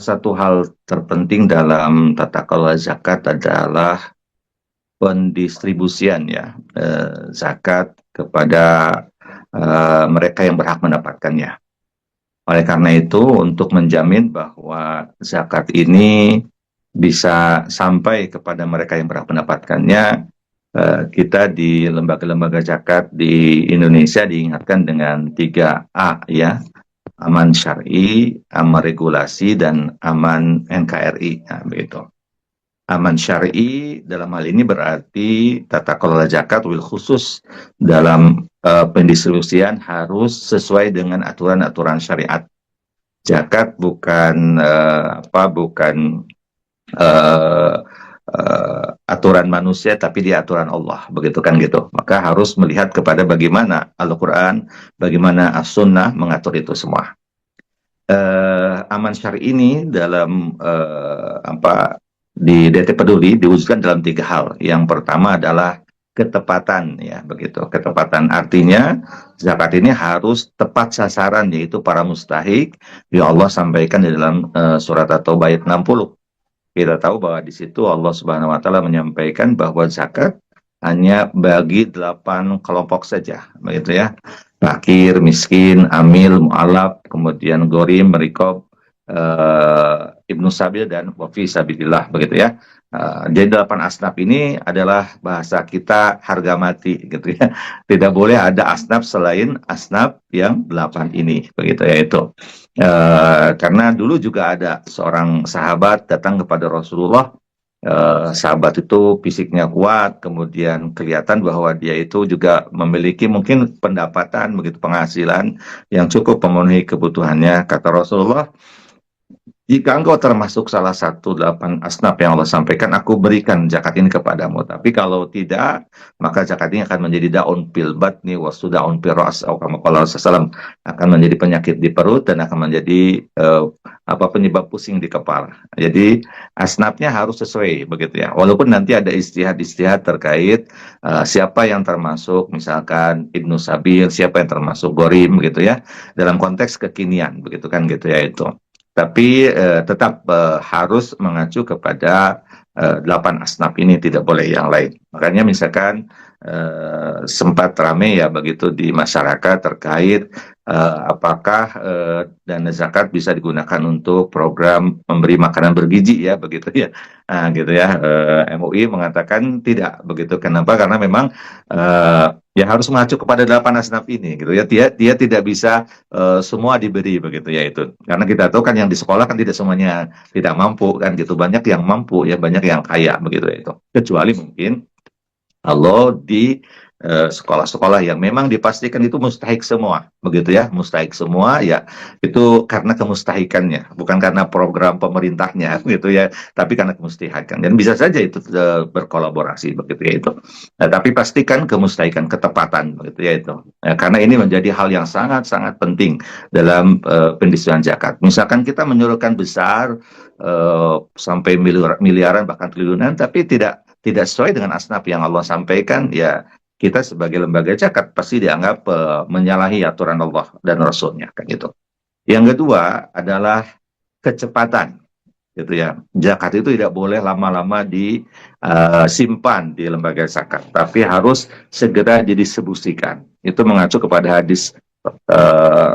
Satu hal terpenting dalam tata kelola zakat adalah pendistribusian ya, zakat kepada mereka yang berhak mendapatkannya. Oleh karena itu, untuk menjamin bahwa zakat ini bisa sampai kepada mereka yang berhak mendapatkannya, kita di lembaga-lembaga zakat di Indonesia diingatkan dengan 3A ya, aman syar'i, aman regulasi, dan aman NKRI. Nah, begitu. Aman syar'i dalam hal ini berarti tata kelola zakat wil khusus dalam pendistribusian harus sesuai dengan aturan-aturan syariat. Zakat bukan bukan uh, aturan manusia, tapi dia aturan Allah, begitu kan gitu. Maka harus melihat kepada bagaimana Al-Quran, bagaimana As-Sunnah mengatur itu semua. Aman syari ini dalam di DT Peduli diwujudkan dalam 3 hal. Yang pertama adalah ketepatan ya, begitu. Ketepatan artinya zakat ini harus tepat sasaran, yaitu para mustahik. Ya Allah sampaikan di dalam surat At-Taubah ayat 60. Kita tahu bahwa di situ Allah Subhanahu wa taala menyampaikan bahwa zakat hanya bagi 8 kelompok saja, begitu ya. Fakir, miskin, amil, mu'alaf, kemudian gorim, merikob, ibnu sabil, dan wafi sabilillah, begitu ya. Jadi 8 asnaf ini adalah bahasa kita harga mati, gitu ya. Tidak boleh ada asnaf selain asnaf yang 8 ini, begitu ya itu. Karena dulu juga ada seorang sahabat datang kepada Rasulullah. Sahabat itu fisiknya kuat, kemudian kelihatan bahwa dia itu juga memiliki mungkin pendapatan, begitu, penghasilan yang cukup memenuhi kebutuhannya. Kata Rasulullah, jika engkau termasuk salah satu 8 asnaf yang Allah sampaikan, aku berikan zakat ini kepadamu. Tapi kalau tidak, maka zakat ini akan menjadi daun pil batni wasu daun pil ras, atau kama qala Rasulullah SAW, akan menjadi penyakit di perut dan akan menjadi penyebab pusing di kepala. Jadi asnafnya harus sesuai, begitu ya. Walaupun nanti ada istihad-istihad terkait siapa yang termasuk, misalkan Ibnu Sabil, siapa yang termasuk Gorim, gitu ya, dalam konteks kekinian, begitu kan, gitu ya itu. Tapi tetap harus mengacu kepada 8 asnaf ini, tidak boleh yang lain. Makanya misalkan sempat ramai ya begitu di masyarakat terkait apakah dana zakat bisa digunakan untuk program memberi makanan bergizi ya, begitu ya. Nah, gitu ya. MUI mengatakan tidak, begitu. Kenapa? Karena memang ya harus mengacu kepada 8 asnaf ini, gitu ya. Dia tidak bisa semua diberi, begitu ya itu. Karena kita tahu kan yang di sekolah kan tidak semuanya tidak mampu kan gitu. Banyak yang mampu ya, banyak yang kaya, begitu ya itu. Kecuali mungkin kalau di sekolah-sekolah yang memang dipastikan itu mustahik semua, begitu ya, mustahik semua ya, itu karena kemustahikannya, bukan karena program pemerintahnya, gitu ya, tapi karena kemustahikan. Dan bisa saja itu berkolaborasi, begitu ya itu. Nah, tapi pastikan kemustahikan, ketepatan, begitu ya itu. Karena ini menjadi hal yang sangat-sangat penting dalam pendistribusian zakat. Misalkan kita menyuruhkan besar sampai miliaran bahkan triliunan, tapi tidak sesuai dengan asnaf yang Allah sampaikan, ya kita sebagai lembaga zakat pasti dianggap menyalahi aturan Allah dan Rasulnya, kan gitu. Yang kedua adalah kecepatan, gitu ya. Zakat itu tidak boleh lama-lama disimpan di lembaga zakat, tapi harus segera didistribusikan. Itu mengacu kepada hadis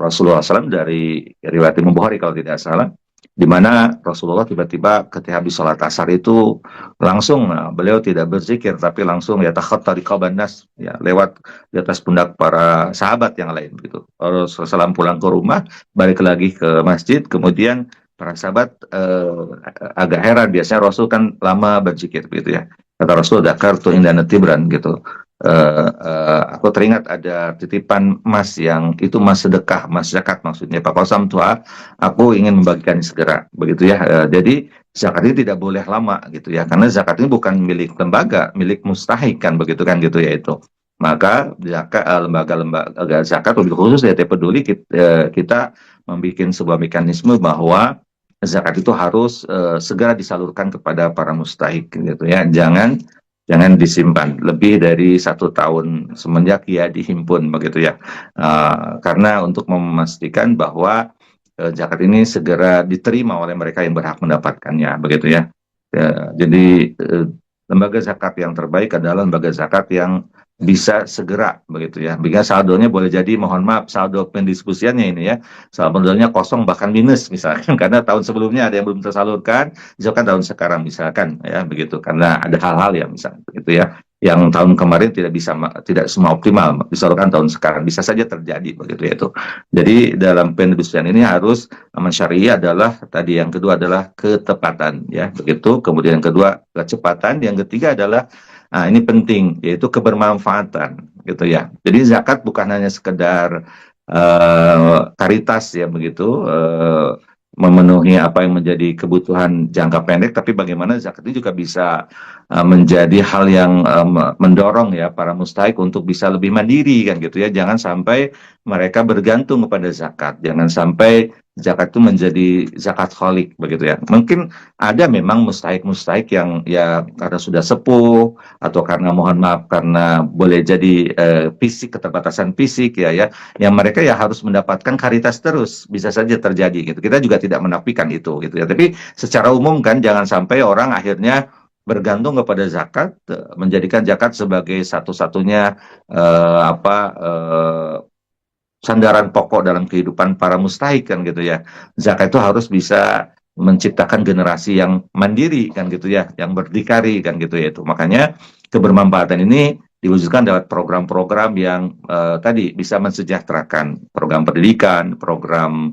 Rasulullah SAW dari riwayat Imam Bukhari kalau tidak salah, di mana Rasulullah tiba-tiba ketika habis sholat asar itu langsung, beliau tidak berzikir tapi langsung ya takhatta riqaban nas, ya lewat di atas pundak para sahabat yang lain, begitu. Rasulullah SAW pulang ke rumah, balik lagi ke masjid, kemudian para sahabat agak heran, biasanya Rasul kan lama berzikir, begitu ya. Kata Rasul, dakartu indana tibran, gitu. Aku teringat ada titipan emas yang itu emas sedekah, emas zakat maksudnya. Pak Kosam tua, aku ingin membagikan segera, begitu ya. Jadi zakat ini tidak boleh lama, gitu ya, karena zakat ini bukan milik lembaga, milik mustahik kan, begitu kan, gitu ya itu. Maka zakat, lembaga zakat lebih khusus ya Peduli, kita membuat sebuah mekanisme bahwa zakat itu harus segera disalurkan kepada para mustahik, gitu ya. Jangan disimpan lebih dari 1 tahun semenjak ia dihimpun, begitu ya. Karena untuk memastikan bahwa zakat ini segera diterima oleh mereka yang berhak mendapatkannya, begitu ya. Jadi lembaga zakat yang terbaik adalah lembaga zakat yang bisa segera, begitu ya. Bila saldonya boleh jadi, mohon maaf, saldo pendistribusiannya ini ya, saldonya kosong bahkan minus misalkan, karena tahun sebelumnya ada yang belum tersalurkan, misalkan tahun sekarang misalkan ya begitu, karena ada hal-hal yang misalnya begitu ya, yang tahun kemarin tidak bisa, tidak semua optimal disalurkan tahun sekarang, bisa saja terjadi begitu ya itu. Jadi dalam pendistribusian ini harus aman syariah adalah tadi, yang kedua adalah ketepatan ya begitu, kemudian yang kedua kecepatan, yang ketiga adalah, nah ini penting, yaitu kebermanfaatan gitu ya. Jadi zakat bukan hanya sekedar karitas ya begitu, memenuhi apa yang menjadi kebutuhan jangka pendek, tapi bagaimana zakat ini juga bisa menjadi hal yang mendorong ya para mustahik untuk bisa lebih mandiri kan gitu ya. Jangan sampai mereka bergantung kepada zakat, jangan sampai zakat itu menjadi zakat kholik begitu ya. Mungkin ada memang mustahik-mustahik yang ya karena sudah sepuh, atau karena mohon maaf karena boleh jadi fisik, keterbatasan fisik ya ya, yang mereka ya harus mendapatkan karitas terus, bisa saja terjadi gitu. Kita juga tidak menafikan itu gitu ya. Tapi secara umum kan jangan sampai orang akhirnya bergantung kepada zakat, menjadikan zakat sebagai satu-satunya sandaran pokok dalam kehidupan para mustahik kan gitu ya. Zakat itu harus bisa menciptakan generasi yang mandiri kan gitu ya, yang berdikari kan gitu ya itu. Makanya kebermanfaatan ini diwujudkan lewat program-program yang tadi bisa mensejahterakan, program pendidikan, program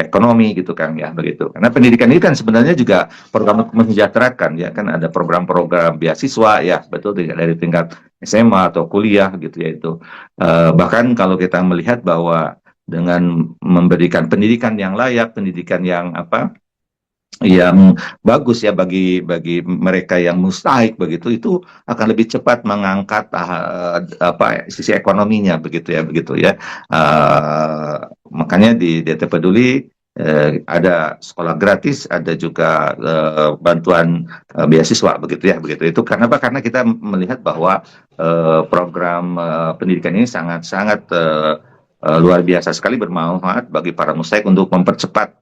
ekonomi gitu kan ya begitu. Karena pendidikan ini kan sebenarnya juga program untuk mensejahterakan ya, kan ada program-program beasiswa ya betul, dari tingkat SMA atau kuliah gitu ya itu. Bahkan kalau kita melihat bahwa dengan memberikan pendidikan yang layak, pendidikan yang yang bagus ya bagi mereka yang mustahik begitu, itu akan lebih cepat mengangkat sisi ekonominya begitu ya. Makanya di DT Peduli ada sekolah gratis, ada juga bantuan beasiswa begitu itu. Karena apa? Karena kita melihat bahwa program pendidikan ini sangat-sangat luar biasa sekali bermanfaat bagi para mustahik untuk mempercepat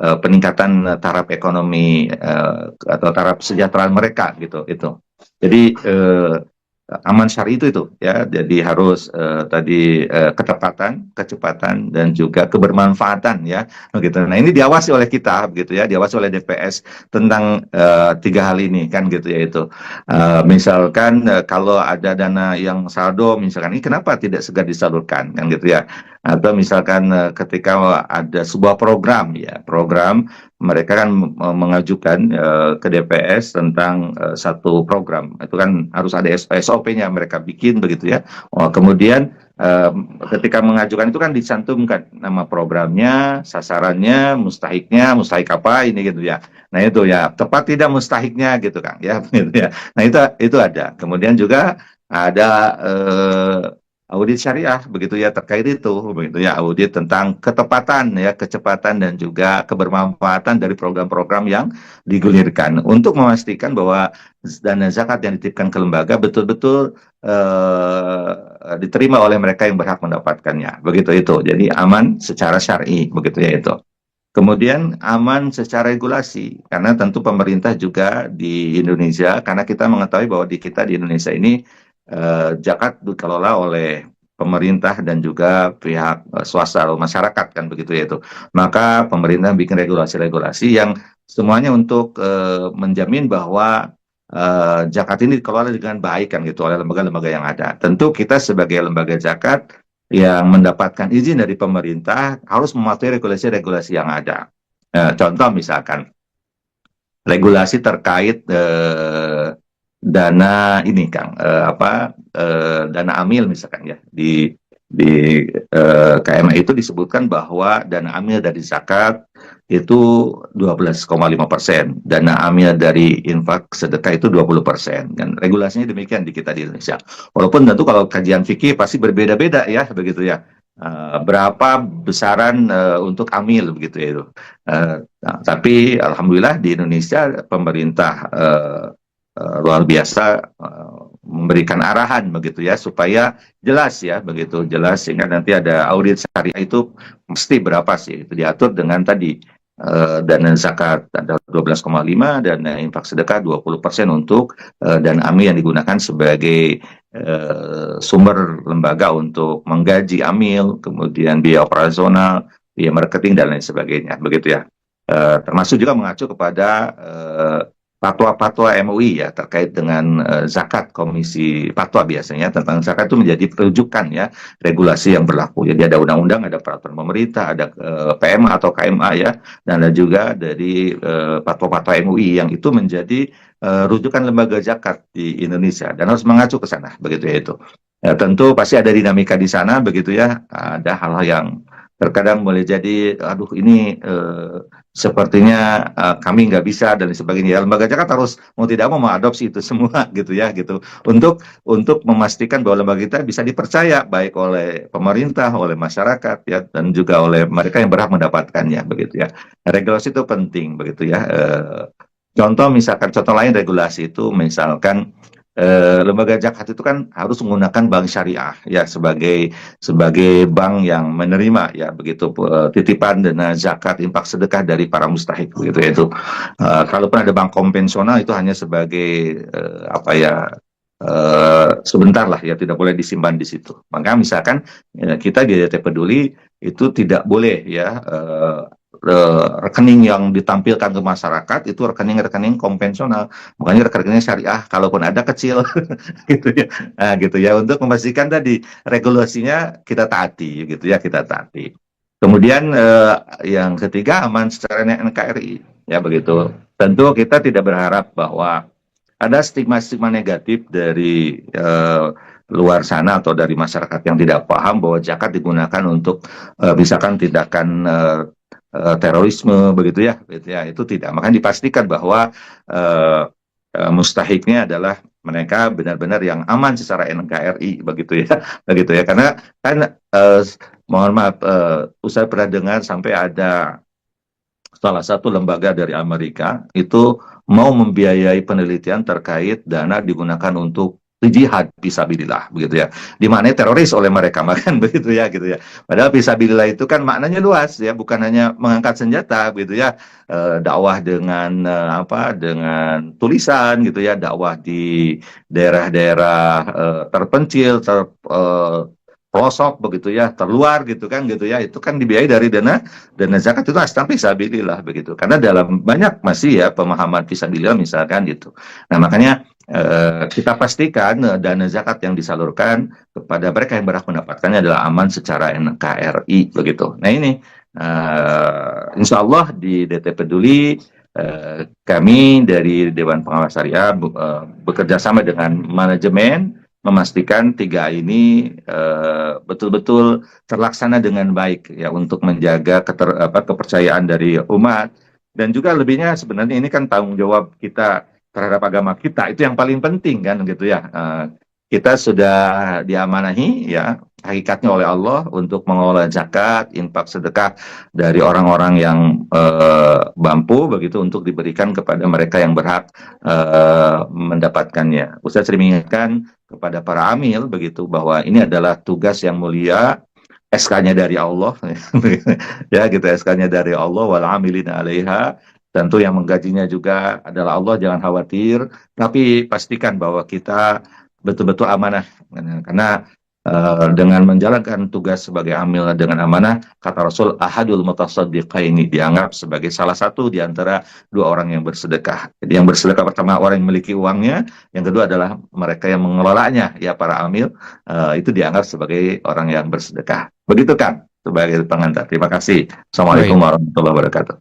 peningkatan taraf ekonomi atau taraf kesejahteraan mereka gitu itu. Jadi aman syari itu ya. Jadi harus tadi ketepatan, kecepatan dan juga kebermanfaatan ya begitu. Nah, ini diawasi oleh kita begitu ya, diawasi oleh DPS tentang tiga hal ini kan gitu ya itu. Misalkan kalau ada dana yang saldo misalkan, ini kenapa tidak segera disalurkan kan gitu ya. Atau misalkan ketika ada sebuah program ya, program mereka kan mengajukan ke DPS tentang satu program, itu kan harus ada SOP-nya mereka bikin begitu ya. Kemudian ketika mengajukan itu kan dicantumkan nama programnya, sasarannya, mustahiknya, mustahik apa ini gitu ya. Nah itu ya, tepat tidak mustahiknya gitu kan ya, gitu ya. Nah itu ada. Kemudian juga ada audit syariah begitu ya terkait itu begitu ya, audit tentang ketepatan ya, kecepatan dan juga kebermanfaatan dari program-program yang digulirkan untuk memastikan bahwa dana zakat yang dititipkan ke lembaga betul-betul diterima oleh mereka yang berhak mendapatkannya begitu itu. Jadi aman secara syar'i begitu ya itu. Kemudian aman secara regulasi, karena tentu pemerintah juga di Indonesia, karena kita mengetahui bahwa di kita di Indonesia ini zakat dikelola oleh pemerintah dan juga pihak swasta atau masyarakat kan begitu ya itu. Maka pemerintah bikin regulasi-regulasi yang semuanya untuk menjamin bahwa zakat ini dikelola dengan baik kan gitu oleh lembaga-lembaga yang ada. Tentu kita sebagai lembaga zakat yang mendapatkan izin dari pemerintah harus mematuhi regulasi-regulasi yang ada. Contoh misalkan regulasi terkait dana ini Kang, dana amil misalkan ya, di KMA itu disebutkan bahwa dana amil dari zakat itu 12,5%, dana amil dari infak sedekah itu 20%. Dan regulasinya demikian di kita di Indonesia. Walaupun tentu kalau kajian fikih pasti berbeda-beda ya, begitu ya. Berapa besaran untuk amil begitu ya itu. Tapi alhamdulillah di Indonesia pemerintah luar biasa memberikan arahan begitu ya supaya jelas ya begitu jelas sehingga nanti ada audit syariah itu mesti berapa sih itu diatur dengan tadi dana zakat ada 12,5 dan infak sedekah 20% untuk dan AMIL yang digunakan sebagai sumber lembaga untuk menggaji AMIL, kemudian biaya operasional, biaya marketing dan lain sebagainya begitu ya. Termasuk juga mengacu kepada fatwa-fatwa MUI ya terkait dengan zakat. Komisi fatwa biasanya tentang zakat itu menjadi rujukan ya regulasi yang berlaku. Jadi ada undang-undang, ada peraturan pemerintah, ada PMA atau KMA ya, dan ada juga dari fatwa-fatwa MUI yang itu menjadi rujukan lembaga zakat di Indonesia dan harus mengacu ke sana begitu ya itu. Ya, tentu pasti ada dinamika di sana begitu ya. Ada hal-hal yang terkadang boleh jadi, aduh ini sepertinya kami nggak bisa dan sebagainya. Ya, lembaga zakat harus mau tidak mau mengadopsi itu semua gitu ya gitu untuk memastikan bahwa lembaga kita bisa dipercaya baik oleh pemerintah, oleh masyarakat ya dan juga oleh mereka yang berhak mendapatkannya begitu ya. Regulasi itu penting begitu ya. Contoh misalkan contoh lain regulasi itu misalkan lembaga zakat itu kan harus menggunakan bank syariah ya sebagai bank yang menerima ya begitu titipan dana zakat infak sedekah dari para mustahik begitu ya itu. Kalaupun ada bank konvensional itu hanya sebagai apa ya sebentar lah ya tidak boleh disimpan di situ. Maka misalkan kita di DT Peduli itu tidak boleh ya rekening yang ditampilkan ke masyarakat itu rekening-rekening konvensional, makanya rekening syariah kalaupun ada kecil gitu ya. Nah, gitu ya untuk memastikan tadi regulasinya kita taati gitu ya kita taati. Kemudian yang ketiga aman secara NKRI ya begitu. Tentu kita tidak berharap bahwa ada stigma-stigma negatif dari luar sana atau dari masyarakat yang tidak paham bahwa zakat digunakan untuk misalkan tindakan terorisme begitu ya, itu tidak. Makanya dipastikan bahwa mustahiknya adalah mereka benar-benar yang aman secara NKRI begitu ya, begitu ya. Karena kan mohon maaf, saya pernah dengar sampai ada salah satu lembaga dari Amerika itu mau membiayai penelitian terkait dana digunakan untuk jihad fisabilillah begitu ya. Di mana teroris oleh mereka makan begitu ya gitu ya. Padahal fisabilillah itu kan maknanya luas ya, bukan hanya mengangkat senjata begitu ya. Dakwah dengan apa dengan tulisan gitu ya, dakwah di daerah-daerah terpencil, pelosok begitu ya, terluar gitu kan itu kan dibiayai dari dana zakat itu asal fisabilillah begitu. Karena dalam banyak masih ya pemahaman fisabilillah misalkan gitu. Nah, makanya kita pastikan dana zakat yang disalurkan kepada mereka yang berhak mendapatkannya adalah aman secara NKRI begitu. Nah, ini insya Allah di DT Peduli kami dari Dewan Pengawas Syariah bekerja sama dengan manajemen memastikan tiga ini betul-betul terlaksana dengan baik ya untuk menjaga kepercayaan dari umat dan juga lebihnya sebenarnya ini kan tanggung jawab kita terhadap agama kita itu yang paling penting kan gitu ya. Kita sudah diamanahi ya hakikatnya oleh Allah untuk mengelola zakat, infak sedekah dari orang-orang yang mampu begitu untuk diberikan kepada mereka yang berhak mendapatkannya. Ustaz sering mengingatkan kepada para amil begitu bahwa ini adalah tugas yang mulia, SK-nya dari Allah ya gitu, SK-nya dari Allah, wal amilina 'alaiha. Tentu yang menggajinya juga adalah Allah, jangan khawatir, tapi pastikan bahwa kita betul-betul amanah karena dengan menjalankan tugas sebagai amil dengan amanah, kata Rasul, ahadul mutasaddiqaini dianggap sebagai salah satu di antara dua orang yang bersedekah. Jadi yang bersedekah pertama orang yang memiliki uangnya, yang kedua adalah mereka yang mengelolanya, ya para amil, itu dianggap sebagai orang yang bersedekah. Begitu kan sebagai pengantar. Terima kasih. Assalamualaikum Baik. warahmatullahi wabarakatuh.